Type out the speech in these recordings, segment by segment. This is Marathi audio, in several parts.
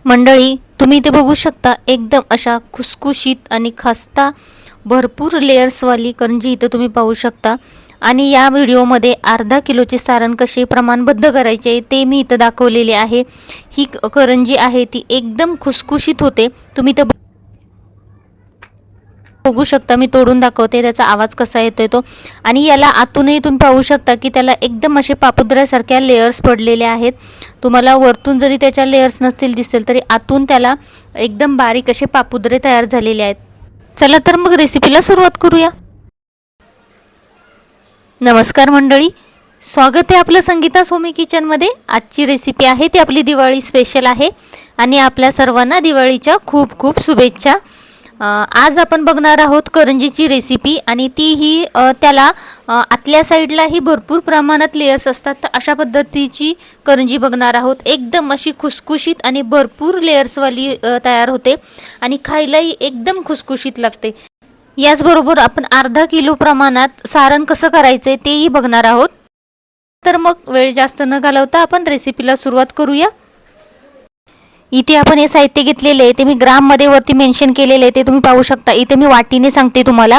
मंडळी, तुम्ही इथे बघू शकता एकदम अशा खुसखुशीत आणि खस्ता भरपूर लेयर्सवाली करंजी इथं तुम्ही पाहू शकता. आणि या व्हिडिओमध्ये अर्धा किलोचे सारण कसे प्रमाणबद्ध करायचे ते मी इथं दाखवलेले आहे. ही करंजी आहे ती एकदम खुसखुशीत होते. तुम्ही इथं बघू शकता, मी तोडून दाखवते त्याचा आवाज कसा येतोय तो. आणि याला आतूनही तुम्ही पाहू शकता की त्याला एकदम असे पापुद्र्यासारख्या लेयर्स पडलेले आहेत. तुम्हाला वरतून जरी त्याच्या लेयर्स नसतील दिसेल तरी आतून त्याला एकदम बारीक असे पापुद्रे तयार झालेले आहेत. चला तर मग रेसिपीला सुरुवात करूया. नमस्कार मंडळी, स्वागत आहे आपलं संगीता सोमी किचनमध्ये. आजची रेसिपी आहे ती आपली दिवाळी स्पेशल आहे आणि आपल्या सर्वांना दिवाळीच्या खूप खूप शुभेच्छा. आज आपण बघणार आहोत करंजीची रेसिपी आणि तीही त्याला आतल्या साईडलाही भरपूर प्रमाणात लेयर्स असतात. तर अशा पद्धतीची करंजी बघणार आहोत. एकदम अशी खुसखुशीत आणि भरपूर लेयर्सवाली तयार होते आणि खायलाही एकदम खुसखुशीत लागते. याचबरोबर आपण अर्धा किलो प्रमाणात सारण कसं करायचं तेही बघणार आहोत. तर मग वेळ जास्त न घालवता आपण रेसिपीला सुरुवात करूया. इथे आपण हे साहित्य घेतलेले आहे ते मी ग्राममध्ये वरती मेन्शन केलेले आहे, ते तुम्ही पाहू शकता. इथे मी वाटीने सांगते तुम्हाला.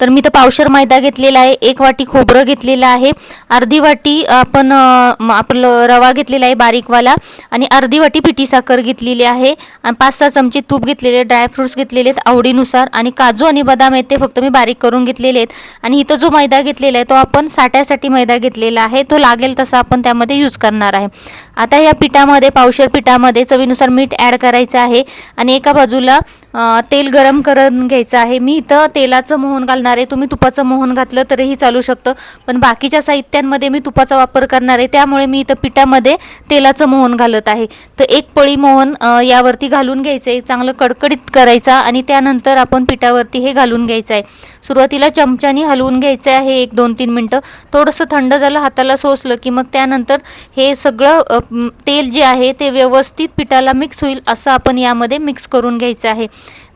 तर मी तर पावशर मैदा घेतलेला आहे, 1 वाटी खोबरं घेतलेलं आहे, अर्धी वाटी आपण आपलं रवा घेतलेला आहे बारीकवाला, आणि अर्धी वाटी पिठी साखर घेतलेली आहे, आणि 5-6 चमचे तूप घेतलेले, ड्रायफ्रुट्स घेतलेले आहेत आवडीनुसार, आणि काजू आणि बदाम आहेत ते फक्त मी बारीक करून घेतलेले आहेत. आणि इथं जो मैदा घेतलेला आहे तो आपण साठ्यासाठी मैदा घेतलेला आहे, तो लागेल तसा आपण त्यामध्ये यूज करणार आहे. आता या पिठामध्ये, पावशर पिठामध्ये चवीनुसार मीठ ॲड करायचं आहे आणि एका बाजूला तेल गरम करून घ्यायचं आहे. मी इथं तेलाचं मोहन घालणार आहे, तुम्ही तुपाचं मोहन घातलं तरीही चालू शकतं, पण बाकीच्या साहित्यांमध्ये मी तुपाचा वापर करणार आहे त्यामुळे मी इथं पिठामध्ये तेलाचं मोहन घालत आहे. तर एक पळी मोहन यावरती घालून घ्यायचं आहे, चांगलं कडकडीत करायचा, आणि त्यानंतर आपण पिठावरती हे घालून घ्यायचं आहे. सुरुवातीला चमच्यानी हलवून घ्यायचं आहे 1-2-3 मिनटं. थोडंसं थंड झालं, हाताला सोसलं की मग त्यानंतर हे सगळं तेल जे आहे ते व्यवस्थित पिठाला मिक्स होईल असं आपण यामध्ये मिक्स करून घ्यायचं आहे.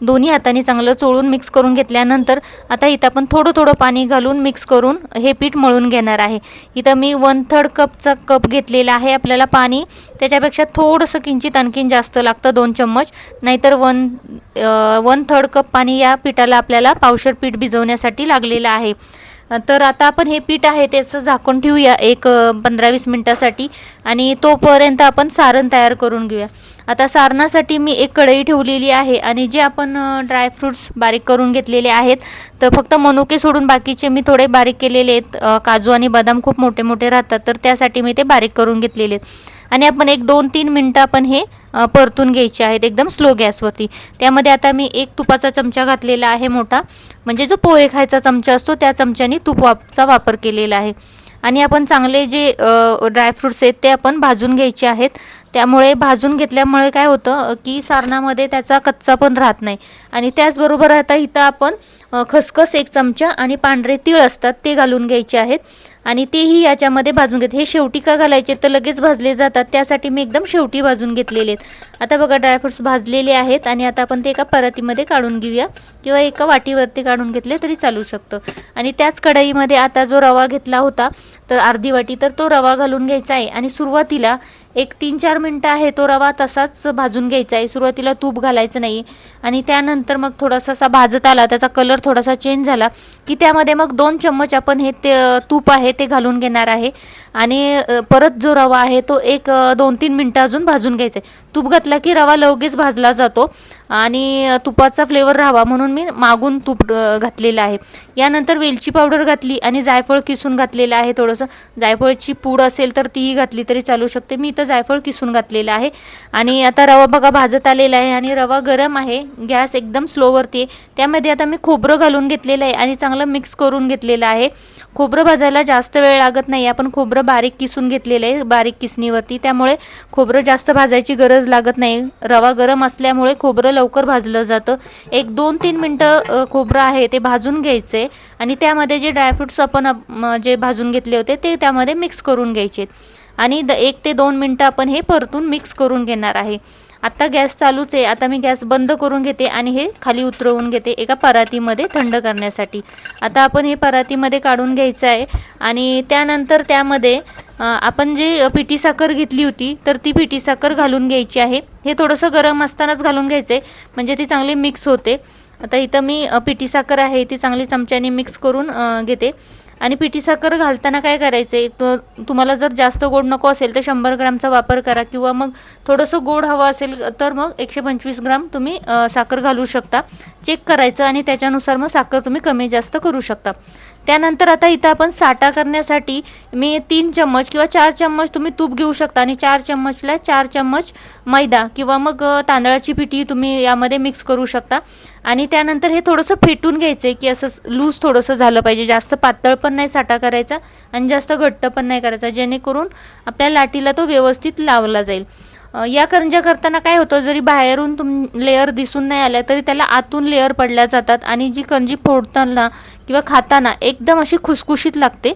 दोन्ही हाताने चांगलं चोळून मिक्स करून घेतल्यानंतर आता इथं आपण थोडं थोडं पाणी घालून मिक्स करून हे पीठ मळून घेणार आहे. इथं मी 1/3 कपचा कप घेतलेला आहे. आपल्याला पाणी त्याच्यापेक्षा थोडंसं किंचित आणखीन जास्त लागतं, 2 चम्मच, नाहीतर 1/3 कप पाणी या पिठाला आपल्याला पावशर पीठ भिजवण्यासाठी लागलेलं आहे. तर आता आपण हे पीठ आहे त्याचं झाकून ठेवूया एक 15-20 मिनटासाठी, आणि तोपर्यंत आपण सारण तयार करून घेऊया. आता सारणासाठी मी एक कढई ठेवलेली आहे आणि जे आपण ड्रायफ्रूट्स बारीक करून घेतलेले आहेत, तर फक्त मनुके सोडून बाकीचे मी थोडे बारीक केलेले आहेत. काजू आणि बदाम खूप मोठे मोठे राहतात तर त्यासाठी मी ते बारीक करून घेतलेले आहेत. आणि आपण 1-2-3 मिनटं आपण हे परतून घ्यायचे आहेत एकदम स्लो गॅसवरती. त्यामध्ये आता मी एक तुपाचा चमचा घातलेला आहे मोठा, म्हणजे जो पोहे खायचा चमचा असतो त्या चमच्याने तुपाचा वापर केलेला आहे. आणि आपण चांगले जे ड्रायफ्रूट्स आहेत ते आपण भाजून घ्यायचे आहेत. त्यामुळे भाजून घेतल्यामुळे काय होतं की सारणामध्ये त्याचा कच्चा पण राहत नाही. आणि त्याचबरोबर आता इथं आपण खसखस 1 चमचा आणि पांढरे तीळ असतात ते घालून घ्यायचे आहेत आणि तेही याच्यामध्ये भाजून घेत. हे शेवटी का घालायचे तर लगेच भाजले जातात, त्यासाठी मी एकदम शेवटी भाजून घेतलेले आहेत. आता बघा ड्रायफ्रूट्स भाजलेले आहेत आणि आता आपण ते एका परातीमध्ये काढून घेऊया किंवा एका वाटीवरती काढून घेतले तरी चालू शकतं. आणि त्याच कढईमध्ये आता जो रवा घेतला होता तर अर्धी वाटी, तर तो रवा घालून घ्यायचा आहे आणि सुरुवातीला एक 3-4 मिनटं आहे तो रवा तसाच भाजून घ्यायचा आहे. सुरुवातीला तूप घालायचं नाही आणि त्यानंतर मग थोडासा असा भाजत आला, त्याचा कलर थोडासा चेंज झाला की त्यामध्ये मग 2 चम्मच आपण हे तूप आहे ते घालून घेणार आहे. आणि परत जो रवा आहे तो एक 2-3 मिनटं अजून भाजून घ्यायचा आहे. तूप घातला की रवा लगेच भाजला जातो आणि तुपाचा फ्लेवर राहावा म्हणून मी मागून तूप घातलेलं आहे. यानंतर वेलची पावडर घातली आणि जायफळ किसून घातलेलं आहे. थोडंसं जायफळची पूड असेल तर तीही घातली तरी चालू शकते. मी इथं जायफळ किसून घातलेलं आहे. आणि आता रवा बघा भाजत आलेला आहे आणि रवा गरम आहे, गॅस एकदम स्लोवरती आहे. त्यामध्ये आता मी खोबरं घालून घेतलेलं आहे आणि चांगलं मिक्स करून घेतलेलं आहे. खोबरं भाजायला जास्त वेळ लागत नाही, आपण खोबरं बारीक किसून घेतलेलं आहे बारीक किसणीवरती, त्यामुळे खोबरं जास्त भाजायची गरज लागत नाही. रवा गरम असल्यामुळे खोबरं लवकर भाजलं जातं. एक 2-3 मिनटं खोबरं आहे ते भाजून घ्यायचं आहे आणि त्यामध्ये जे ड्रायफ्रूट्स आपण जे भाजून घेतले होते ते त्यामध्ये मिक्स करून घ्यायचे आणि 1 ते 2 मिनटं आपण हे परतून मिक्स करून घेणार आहे. आता गॅस चालूच आहे. आता मी गॅस बंद करून घेते आणि हे खाली उतरवून घेते एका परातीमध्ये थंड करण्यासाठी. आता आपण हे परातीमध्ये काढून घ्यायचं आहे आणि त्यानंतर त्यामध्ये आपण जे पिठी साखर घेतली होती तर ती पिठी साखर घालून घ्यायची आहे. हे थोडंसं गरम असतानाच घालून घ्यायचं आहे म्हणजे ती चांगली मिक्स होते. आता इथं मी पिठी साखर आहे ती चांगली चमच्याने मिक्स करून घेते. आणि पिठी साखर घालताना काय करायचं आहे, तुम्हाला जर जास्त गोड नको असेल तर 100 ग्रामचा वापर करा किंवा मग थोडंसं गोड हवं असेल तर मग 125 ग्राम तुम्ही साखर घालू शकता. चेक करायचं आणि त्याच्यानुसार मग साखर तुम्ही कमी जास्त करू शकता. त्यानंतर आता इथं आपण साठा करण्यासाठी मी 3 चम्मच किंवा 4 चम्मच तुम्ही तूप घेऊ शकता आणि 4 चम्मचला 4 चम्मच मैदा किंवा मग तांदळाची पिठी तुम्ही यामध्ये मिक्स करू शकता. आणि त्यानंतर हे थोडंसं फेटून घ्यायचं आहे की असं लूज थोडंसं झालं पाहिजे. जास्त पातळ पण नाही साठा करायचा आणि जास्त घट्ट पण नाही करायचा, जेणेकरून आपल्या लाटीला तो व्यवस्थित लावला जाईल. या करंज्या करताना काय होतं, जरी बाहेरून लेअर दिसून नाही आल्या तरी त्याला आतून लेअर पडल्या जातात आणि जी करंजी फोडताना किंवा खाताना एकदम अशी खुसखुशीत लागते.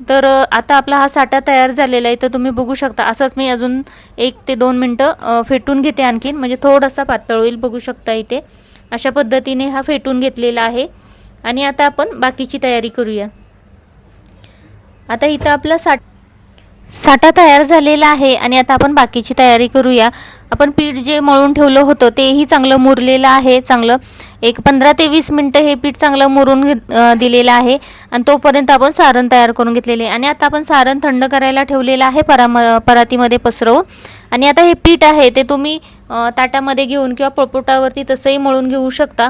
तर आता आपला हा साठा तयार झालेला आहे. तर तुम्ही बघू शकता असंच मी अजून 1 ते 2 मिनटं फेटून घेते आणखीन, म्हणजे थोडासा पातळ होईल. बघू शकता इथे अशा पद्धतीने हा फेटून घेतलेला आहे. आणि आता आपण बाकीची तयारी करूया. आता इथं आपला साठा तयार झालेला आहे आणि आता आपण बाकीची तयारी करूया. आपण पीठ जे मळून ठेवलं होतं तेही चांगलं मुरलेलं आहे. चांगलं एक 15 ते 20 मिनटं हे पीठ चांगलं मुरून दिलेलं आहे आणि तोपर्यंत आपण सारण तयार करून घेतलेले आहे. आणि आता आपण सारण थंड करायला ठेवलेलं आहे परातीमध्ये पसरवून. आणि आता हे पीठ आहे ते तुम्ही ताटामध्ये घेऊन किंवा पोळपाटावरती तसंही मळून घेऊ शकता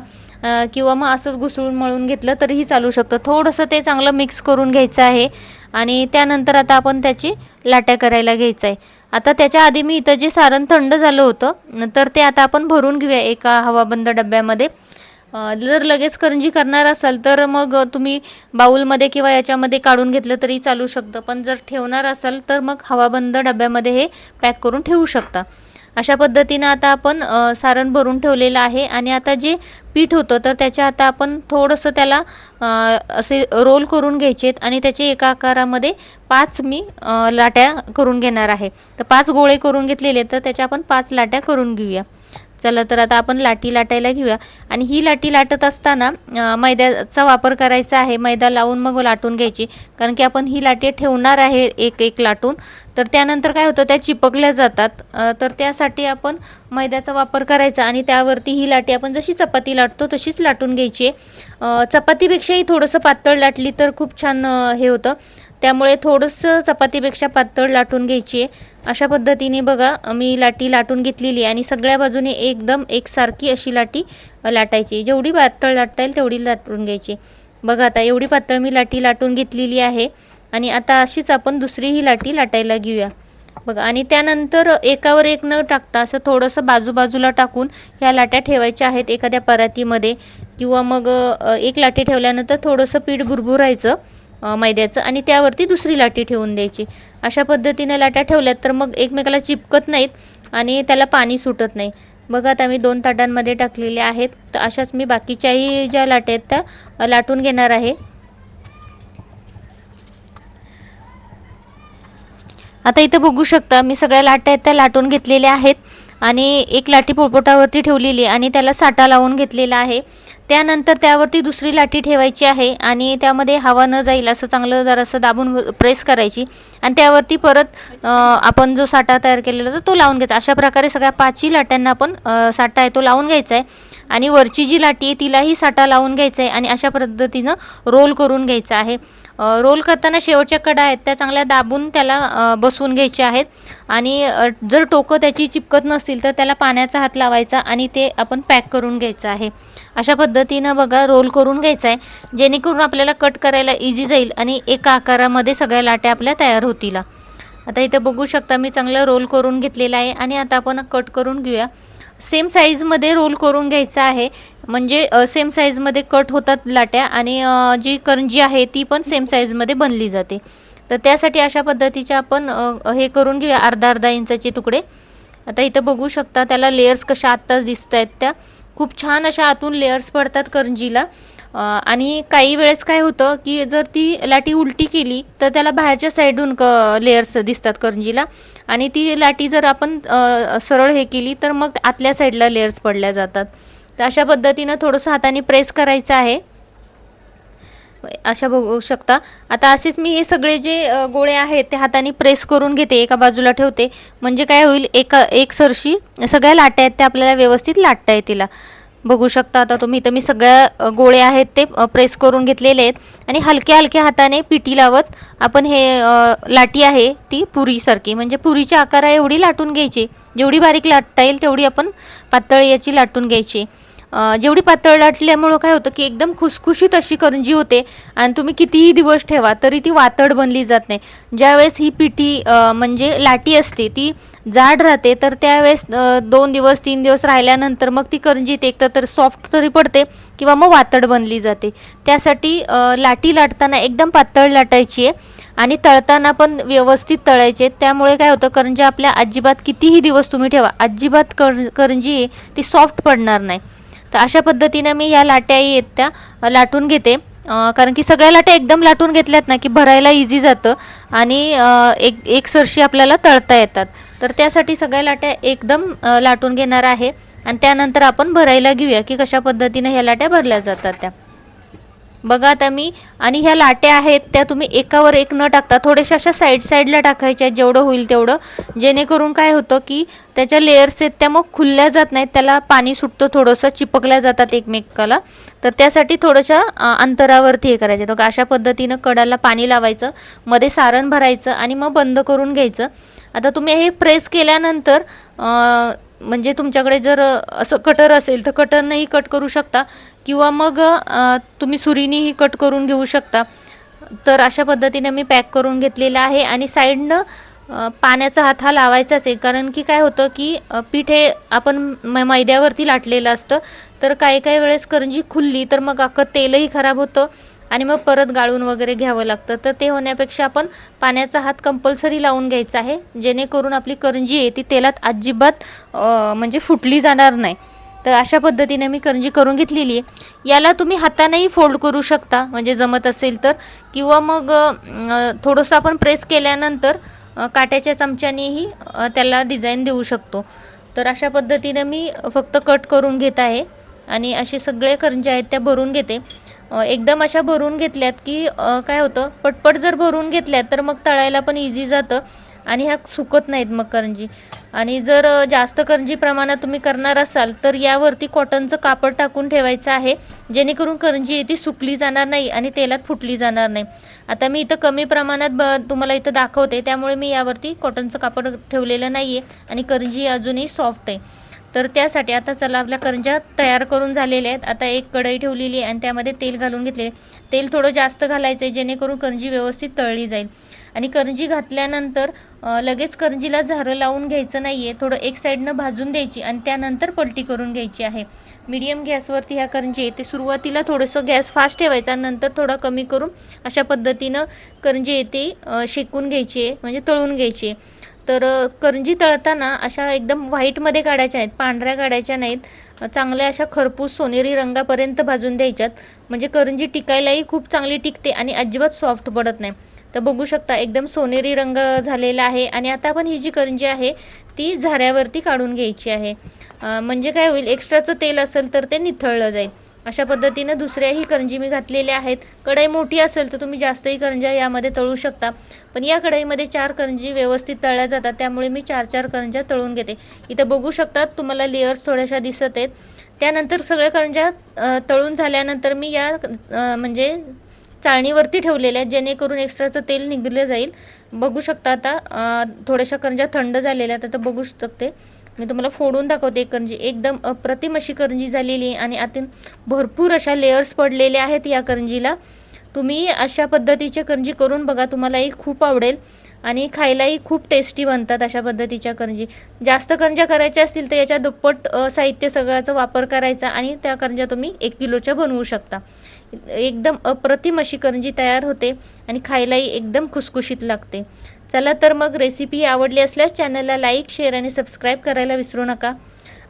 किंवा मग असंच घुसळून मळून घेतलं तरीही चालू शकतं. थोडंसं ते चांगलं मिक्स करून घ्यायचं आहे आणि त्यानंतर आता आपण त्याची लाट्या करायला घ्यायचं आहे. आता त्याच्या आधी मी इथं जे सारण थंड झालं होतं तर ते आता आपण भरून घेऊया एका हवाबंद डब्यामध्ये. जर लगेच करंजी करणार असाल तर मग तुम्ही बाऊलमध्ये किंवा याच्यामध्ये काढून घेतलं तरी चालू शकतं, पण जर ठेवणार असाल तर मग हवाबंद डब्यामध्ये हे पॅक करून ठेवू शकता. अशा पद्धतीनं आता आपण सारण भरून ठेवलेलं आहे. आणि आता जे पीठ होतं तर त्याच्या आता आपण थोडंसं त्याला असे रोल करून घ्यायचे आणि त्याचे एका आकारामध्ये 5 मी लाट्या करून घेणार आहे. तर 5 गोळे करून घेतलेले तर त्याच्या आपण 5 लाट्या करून घेऊया. चला तर आता आपण लाटी लाटायला घेऊया. आणि ही लाटी लाटत असताना मैद्याचा वापर करायचा आहे. मैदा लावून मग लाटून घ्यायची, कारण की आपण ही लाटी ठेवणार आहे एक एक लाटून. तर त्यानंतर काय होतं, त्या चिपकल्या जातात. तर त्यासाठी आपण मैद्याचा वापर करायचा आणि त्यावरती ही लाटी आपण जशी चपाती लाटतो तशीच लाटून घ्यायची. चपातीपेक्षाही थोडंसं पातळ लाटली तर खूप छान हे होतं, त्यामुळे थोडंसं चपातीपेक्षा पातळ लाटून घ्यायची आहे. अशा पद्धतीने बघा मी लाटी लाटून घेतलेली आणि सगळ्या बाजूने एकदम एकसारखी अशी लाटी लाटायची. जेवढी पातळ लाटता येईल तेवढी लाटून घ्यायची. बघा आता एवढी पातळ मी लाटी लाटून घेतलेली आहे. आणि आता अशीच आपण दुसरीही लाटी लाटायला घेऊया. बघा आणि त्यानंतर एकावर एक न टाकता असं थोडंसं बाजूबाजूला टाकून ह्या लाट्या ठेवायच्या आहेत एखाद्या परातीमध्ये. किंवा मग एक लाटी ठेवल्यानंतर थोडंसं पीठ भुरभुरायचं मैद्याचं आणि त्यावरती दुसरी लाटी ठेवून द्यायची. अशा पद्धतीने लाट्या ठेवल्यात तर मग एकमेकाला चिपकत नाहीत आणि त्याला पाणी सुटत नाही. बघा आता मी 2 ताटांमध्ये टाकलेले आहेत. तर अशाच मी बाकीच्याही ज्या लाट्या आहेत त्या लाटून घेणार आहे. आता इथं बघू शकता मी सगळ्या लाट्या आहेत त्या लाटून घेतलेल्या आहेत आणि एक लाटी पोळपाटावरती ठेवलेली आणि त्याला साठा लावून घेतलेला आहे. त्यानंतर त्यावरती दुसरी लाटी ठेवायची आहे आणि त्यामध्ये हवा न जाईल असं चांगलं जरासं दाबून प्रेस करायची आणि त्यावरती परत आपण जो साठा तयार केलेला होता तो लावून घ्यायचा. अशा प्रकारे सगळ्या 5ही लाट्यांना आपण साठा आहे तो लावून घ्यायचा आहे. आणि वरची जी लाटी आहे तिलाही साठा लावून घ्यायचा आहे आणि अशा पद्धतीनं रोल करून घ्यायचा आहे. रोल करताना शेवटच्या कडा आहेत त्या चांगल्या दाबून त्याला बसवून घ्यायच्या आहेत. आणि जर टोकं त्याची चिपकत नसतील तर त्याला पाण्याचा हात लावायचा आणि ते आपण पॅक करून घ्यायचं आहे. अशा पद्धतीनं बघा रोल करून घ्यायचा आहे, जेणेकरून आपल्याला कट करायला इझी जाईल आणि एका आकारामध्ये सगळ्या लाट्या आपल्या तयार होतील. आता इथं बघू शकता मी चांगलं रोल करून घेतलेलं आहे आणि आता आपण कट करून घेऊया. सेम साईजमध्ये रोल करून घ्यायचा आहे, म्हणजे सेम साईजमध्ये कट होतात लाट्या आणि जी करंजी आहे ती पण सेम साईजमध्ये बनली जाते. तर त्यासाठी अशा पद्धतीच्या आपण हे करून घेऊया अर्धा इंचाचे तुकडे. आता इथं बघू शकता त्याला लेयर्स कशा आत्ताच दिसत आहेत त्या. खूप छान अशा आतून लेयर्स पडतात करंजीला. आणि काही वेळेस काय होतं की जर ती लाटी उलटी केली तर त्याला बाहेरच्या साईडून लेयर्स दिसतात करंजीला, आणि ती लाटी जर आपण सरळ हे केली तर मग आतल्या साईडला लेयर्स पडल्या जातात. तर अशा पद्धतीनं थोडंसं हाताने प्रेस करायचं आहे. अशा बघू शकता. आता असेच मी हे सगळे जे गोळे आहेत ते हाताने प्रेस करून घेते, एका बाजूला ठेवते, म्हणजे काय होईल, एक सरशी सगळ्या लाट्या आहेत त्या आपल्याला व्यवस्थित लाटता येतील. बघू शकता आता तुम्ही, इथं मी सगळ्या गोळे आहेत ते प्रेस करून घेतलेले आहेत आणि हलक्या हलक्या हाताने पिटी लावत आपण हे लाटी आहे ती पुरीसारखी, म्हणजे पुरीच्या आकारा एवढी लाटून घ्यायची. जेवढी बारीक लाटता येईल तेवढी आपण पातळ याची लाटून घ्यायची. जेवढी पातळ लाटल्यामुळं काय होतं की एकदम खुसखुशीत अशी करंजी होते आणि तुम्ही कितीही दिवस ठेवा तरी ती वातड बनली जात नाही. ज्यावेळेस ही पिठी म्हणजे लाटी असते ती जाड राहते, तर त्यावेळेस 2 दिवस 3 दिवस राहिल्यानंतर मग ती करंजी एकतर तर सॉफ्ट तरी पडते किंवा मग वातड बनली जाते. त्यासाठी लाटी लाटताना एकदम पातळ लाटायची आहे आणि तळताना पण व्यवस्थित तळायचे. त्यामुळे काय होतं, करंजी आपल्या अजिबात कितीही दिवस तुम्ही ठेवा, अजिबात करंजी ती सॉफ्ट पडणार नाही. तर अशा पद्धतीने मी या लाट्या आहेत त्या लाटून घेते, कारण की सगळ्या लाट्या एकदम लाटून घेतल्यात ना की भरायला इझी जातं आणि एक सरशी आपल्याला तळता येतात. तर त्यासाठी सगळ्या लाट्या एकदम लाटून घेणार आहे आणि त्यानंतर आपण भरायला घेऊया की कशा पद्धतीने ह्या लाट्या भरल्या जातात त्या. बघा आता मी, आणि ह्या लाट्या आहेत त्या तुम्ही एकावर एक न टाकता थोड्याशा अशा साईडला टाकायच्या, जेवढं होईल तेवढं, जेणेकरून काय होतं की त्याच्या लेयर्स आहेत त्या मग खुलल्या जात नाहीत, त्याला पाणी सुटतं, थोडंसं चिपकल्या जातात एकमेकाला. तर त्यासाठी थोडंशा अंतरावरती हे करायचं. तर अशा पद्धतीनं कडाला पाणी लावायचं, मध्ये सारण भरायचं आणि मग बंद करून घ्यायचं. आता तुम्ही हे प्रेस केल्यानंतर म्हणजे तुमच्याकडे जर असं कटर असेल तर कटरनंही कट करू शकता किंवा मग तुम्ही सुरीनेही कट करून घेऊ शकता. तर अशा पद्धतीने मी पॅक करून घेतलेलं आहे आणि साईडनं पाण्याचा हात हा लावायचाच आहे, कारण की काय होतं की पीठ हे आपण मैद्यावरती लाटलेलं असतं, तर काही वेळेस करंजी खुलली तर मग अख्खं तेलही खराब होतं आणि मग परत गाळून वगैरे घ्यावं लागतं. तर ते होण्यापेक्षा आपण पाण्याचा हात कंपल्सरी लावून घ्यायचा आहे, जेणेकरून आपली करंजी आहे ती तेलात अजिबात म्हणजे फुटली जाणार नाही. तर अशा पद्धतीने मी करंजी करून घेतलेली आहे. याला तुम्ही हातानेही फोल्ड करू शकता म्हणजे जमत असेल तर, किंवा मग थोडंसं आपण प्रेस केल्यानंतर काट्याच्या चमच्यानेही त्याला डिझाईन देऊ शकतो. तर अशा पद्धतीने मी फक्त कट करून घेत आहे आणि असे सगळे करंज्या आहेत त्या भरून घेते. एकदम अशा भरून घेतल्यात की काय होतं, पटपट जर भरून घेतल्यात तर मग तळायला पण इझी जातं आणि ह्या सुकत नाहीत मग करंजी. आणि जर जास्त करंजी प्रमाणात तुम्ही करणार असाल तर यावरती कॉटनचं कापड टाकून ठेवायचं आहे, जेणेकरून करंजी ती सुकली जाणार नाही आणि तेलात फुटली जाणार नाही. आता मी इथं कमी प्रमाणात तुम्हाला इथं दाखवते, त्यामुळे मी यावरती कॉटनचं कापड ठेवलेलं नाही आहे आणि करंजी अजूनही सॉफ्ट आहे. तर त्यासाठी आता चला, आपल्या करंज्या तयार करून झालेल्या आहेत. आता एक कढई ठेवलेली आहे आणि त्यामध्ये तेल घालून घेतले. तेल थोडं जास्त घालायचं आहे, जेणेकरून करंजी व्यवस्थित तळली जाईल. आणि करंजी घातल्यानंतर लगेच करंजीला झारं लावून घ्यायचं नाही आहे, थोडं एक साईडनं भाजून द्यायची आणि त्यानंतर पलटी करून घ्यायची आहे. मीडियम गॅसवरती ह्या करंजी आहे ते सुरुवातीला थोडंसं गॅस फास्ट ठेवायचा, नंतर थोडा कमी करून अशा पद्धतीनं करंजी येते शेकून घ्यायची आहे, म्हणजे तळून घ्यायची आहे. तर करंजी तळताना अशा एकदम व्हाईटमध्ये काढायच्या आहेत, पांढऱ्या काढायच्या नाहीत. चांगल्या अशा खरपूस सोनेरी रंगापर्यंत भाजून द्यायच्यात, म्हणजे करंजी टिकायलाही खूप चांगली टिकते आणि अजिबात सॉफ्ट पडत नाही. तर बघू शकता एकदम सोनेरी रंग झालेला आहे. आणि आता आपण ही जी करंजी आहे ती झाऱ्यावरती काढून घ्यायची आहे, म्हणजे काय होईल, एक्स्ट्राचं तेल असेल तर ते निथळलं जाईल. अशा पद्धतीनं दुसऱ्याही करंजी मी घातलेल्या आहेत. कढई मोठी असेल तर तुम्ही जास्तही करंज्या यामध्ये तळू शकता, पण या कढईमध्ये 4 करंजी व्यवस्थित तळल्या जातात, त्यामुळे मी 4 करंज्या तळून घेते. इथं बघू शकतात तुम्हाला लेयर्स थोड्याशा दिसत आहेत. त्यानंतर सगळ्या करंज्या तळून झाल्यानंतर मी या म्हणजे चाळणीवरती ठेवलेल्या आहेत, जेणेकरून एक्स्ट्राचं तेल निघलं जाईल. बघू शकता आता थोड्याशा करंज्या थंड झालेल्या आहेत. आता बघू शकते मी तुम्हाला फोडून दाखवते. एक करंजी एकदम अप्रतिम अशी करंजी झालेली आहे आणि आतून भरपूर अशा लेयर्स पडलेल्या आहेत या करंजीला. तुम्ही अशा पद्धतीचे करंजी करून बघा, तुम्हालाही खूप आवडेल आणि खायलाही खूप टेस्टी बनतात अशा पद्धतीच्या करंजी. जास्त करंज्या करायच्या असतील तर याच्या दुप्पट साहित्य सगळ्याचा वापर करायचा आणि त्या करंज्या तुम्ही 1 किलोच्या बनवू शकता. एकदम अप्रतिम अशी करंजी तयार होते आणि खायलाही एकदम खुसखुशीत लागते. चला तर मग रेसिपी आवडली असल्यास चॅनलला लाईक, शेअर आणि सबस्क्राईब करायला विसरू नका.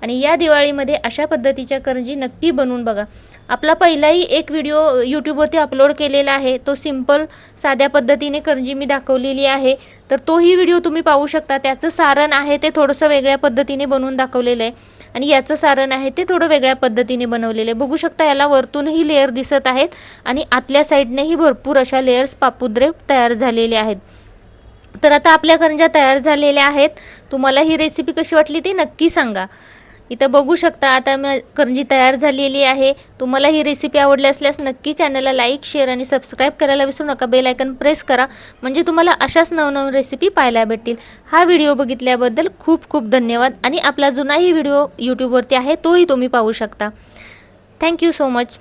आणि या दिवाळीमध्ये अशा पद्धतीच्या करंजी नक्की बनवून बघा. आपला पहिलाही एक व्हिडिओ यूट्यूबवरती अपलोड केलेला आहे, तो सिंपल साध्या पद्धतीने करंजी मी दाखवलेली आहे, तर तोही व्हिडिओ तुम्ही पाहू शकता. त्याचं सारण आहे ते थोडंसं वेगळ्या पद्धतीने बनवून दाखवलेलं आहे आणि याचं सारण आहे ते थोडं वेगळ्या पद्धतीने बनवलेलं आहे. बघू शकता याला वरतूनही लेअर दिसत आहेत आणि आतल्या साईडनेही भरपूर अशा लेयर्स पापुद्रे तयार झालेले आहेत. तर आता आपल्या करंज्या तयार झालेल्या आहेत. तुम्हाला ही रेसिपी कशी वाटली ते नक्की सांगा. इथं बघू शकता आता करंजी तयार झालेली आहे. तुम्हाला ही रेसिपी आवडली असल्यास नक्की चॅनलला लाईक, शेअर आणि सबस्क्राईब करायला विसरू नका. बेल आयकन प्रेस करा म्हणजे तुम्हाला अशाच नवनवीन रेसिपी पाहायला भेटतील. हा व्हिडिओ बघितल्याबद्दल खूप खूप धन्यवाद आणि आपला जुनाही व्हिडिओ यूट्यूबवरती आहे तोही तुम्ही पाहू शकता. Thank you so much.